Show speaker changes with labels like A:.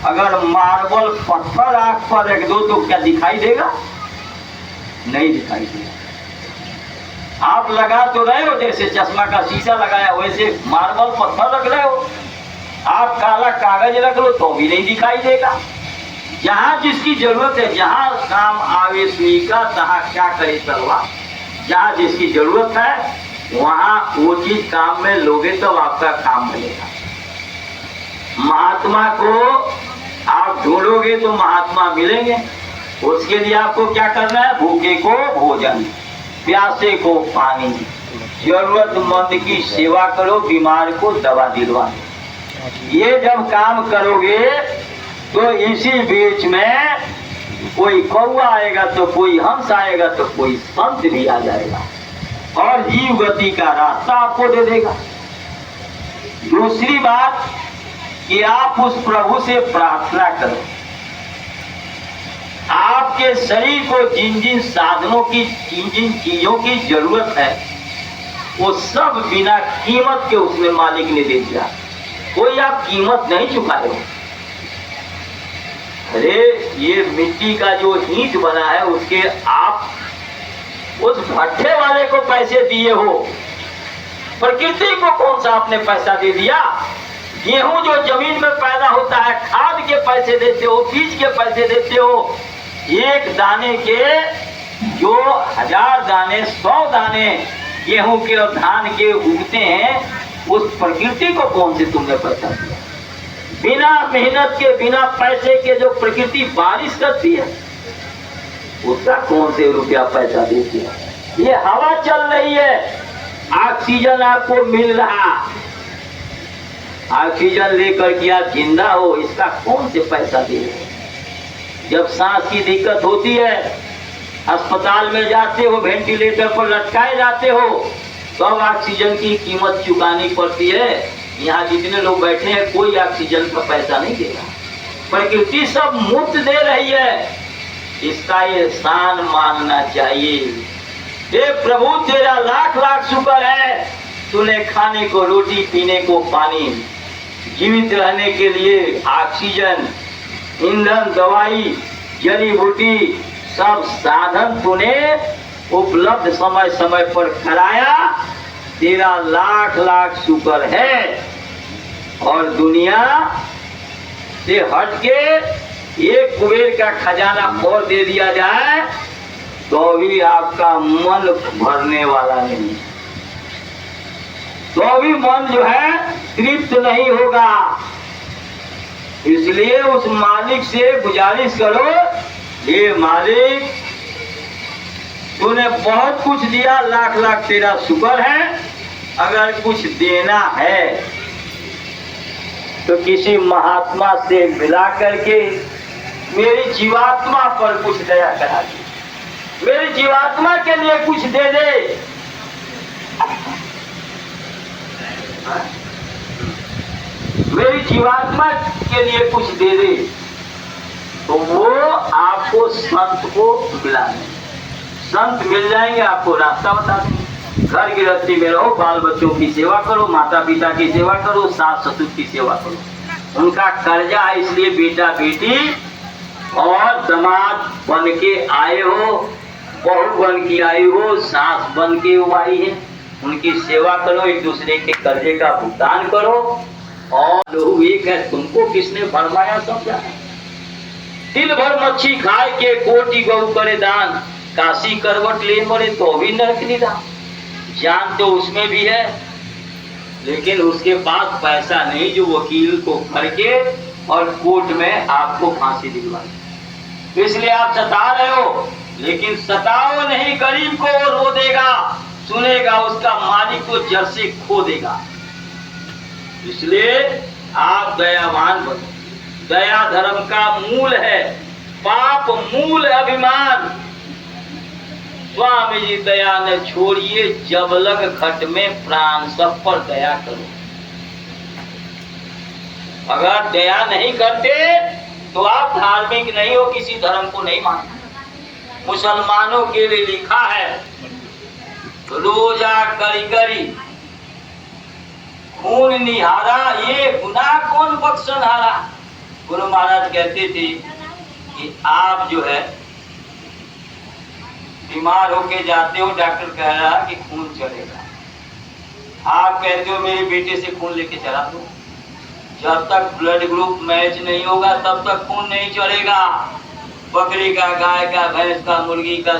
A: अगर मार्बल पत्थर आंख पर रख दो तो क्या दिखाई देगा? नहीं दिखाई देगा। आप लगा तो रहे हो, जैसे चश्मा का शीशा लगाया वैसे मार्बल पत्थर रख रहे हो। आप काला कागज रख लो तो भी नहीं दिखाई देगा। जहां जिसकी जरूरत है, जहां काम आवे सुई का तहां क्या करे तलवार। जहां जिसकी जरूरत है वहां वो चीज काम में लोगे तो आपका काम बनेगा। महात्मा को आप ढूंढोगे तो महात्मा मिलेंगे। उसके लिए आपको क्या करना है? भूखे को भोजन, प्यासे को पानी, जरूरतमंद की सेवा करो, बीमार को दवा दिलवा। ये जब काम करोगे तो इसी बीच में कोई कौवा आएगा तो कोई हंस आएगा तो कोई संत भी आ जाएगा और जीव गति का रास्ता आपको दे देगा। दूसरी बात कि आप उस प्रभु से प्रार्थना करो। आपके शरीर को जिन जिन साधनों की, जिन जिन चीजों की जरूरत है वो सब बिना कीमत के उसमें मालिक ने दे दिया। कोई आप कीमत नहीं चुकाए हो। अरे ये मिट्टी का जो ईंट बना है उसके आप उस भट्ठे वाले को पैसे दिए हो। प्रकृति को कौन सा आपने पैसा दे दिया? गेहूं जो जमीन में पैदा होता है खाद के पैसे देते हो, बीज के पैसे देते हो। एक दाने के जो 1000 दाने 100 दाने गेहूं के और धान के उगते हैं, उस प्रकृति को कौन से तुमने पैसा दिया? बिना मेहनत के, बिना पैसे के जो प्रकृति बारिश करती है उसका कौन से रुपया पैसा देती है? ये हवा चल रही है, ऑक्सीजन आपको मिल रहा, ऑक्सीजन लेकर के आप जिंदा हो, इसका कौन से पैसा दे रहे? जब सांस की दिक्कत होती है, अस्पताल में जाते हो, वेंटिलेटर पर लटकाए जाते हो, तब ऑक्सीजन की कीमत चुकानी पड़ती है। यहाँ जितने लोग बैठे हैं कोई ऑक्सीजन का पैसा नहीं देगा। प्रकृति सब मुफ्त दे रही है, इसका एहसान मानना चाहिए। हे प्रभु तेरा लाख लाख शुक्र है, तूने खाने को रोटी, पीने को पानी, जीवित रहने के लिए ऑक्सीजन, ईंधन, दवाई, जड़ी बूटी सब साधन तूने उपलब्ध समय समय पर कराया। तेरा लाख लाख शुक्र है। और दुनिया से हट के एक कुबेर का खजाना और दे दिया जाए तो भी आपका मन भरने वाला नहीं, तो भी मन जो है तृप्त नहीं होगा। इसलिए उस मालिक से गुजारिश करो, हे मालिक तूने बहुत कुछ दिया, लाख लाख तेरा शुक्र है। अगर कुछ देना है तो किसी महात्मा से मिला करके मेरी जीवात्मा पर कुछ दया करा दे, मेरी जीवात्मा के लिए कुछ दे दे। मेरी जीवात्मा के लिए कुछ दे दे तो वो आपको संत को मिला दें। संत मिल जाएंगे, आपको रास्ता बता देंगे। घर गृहस्थी में रहो, बाल बच्चों की सेवा करो, माता पिता की सेवा करो, सास ससुर की सेवा करो। उनका कर्जा है, इसलिए बेटा बेटी और दामाद बन के आए हो, बहू बन के आई हो, सास बन के आई है, उनकी सेवा करो, एक दूसरे के कर्जे का भुगतान करो। और लोग एक है, तुमको किसने भरमाया समझा? दिल भर मच्छी खाए के कोटि गौ करे दान, काशी करवट ले मरे तो भी नरक निदान। जान तो उसमें भी है लेकिन उसके पास पैसा नहीं जो वकील को भर के और कोर्ट में आपको फांसी दिलवाए। इसलिए आप सता रहे हो, लेकिन सताओ नहीं, गरीब को वो रो देगा, सुनेगा, उसका मालिक तो जड़ से खो देगा। इसलिए आप दयावान बनो। दया धर्म का मूल है, पाप मूल अभिमान। स्वामी जी दया न छोड़िए, जब लग खट में प्राण सब पर दया करो। अगर दया नहीं करते तो आप धार्मिक नहीं हो, किसी धर्म को नहीं मानते। मुसलमानों के लिए लिखा है, रोजा करी करी खून निहारा, ये गुनाह कौन बख्शनहारा। गुरु महाराज कहते थे कि आप जो है बीमार होके जाते हो, डॉक्टर कह रहा कि खून चलेगा, आप कहते हो मेरे बेटे से खून लेके चला दो। जब तक ब्लड ग्रुप मैच नहीं होगा तब तक खून नहीं चलेगा। बकरी का, गाय का, भैंस का, मुर्गी का,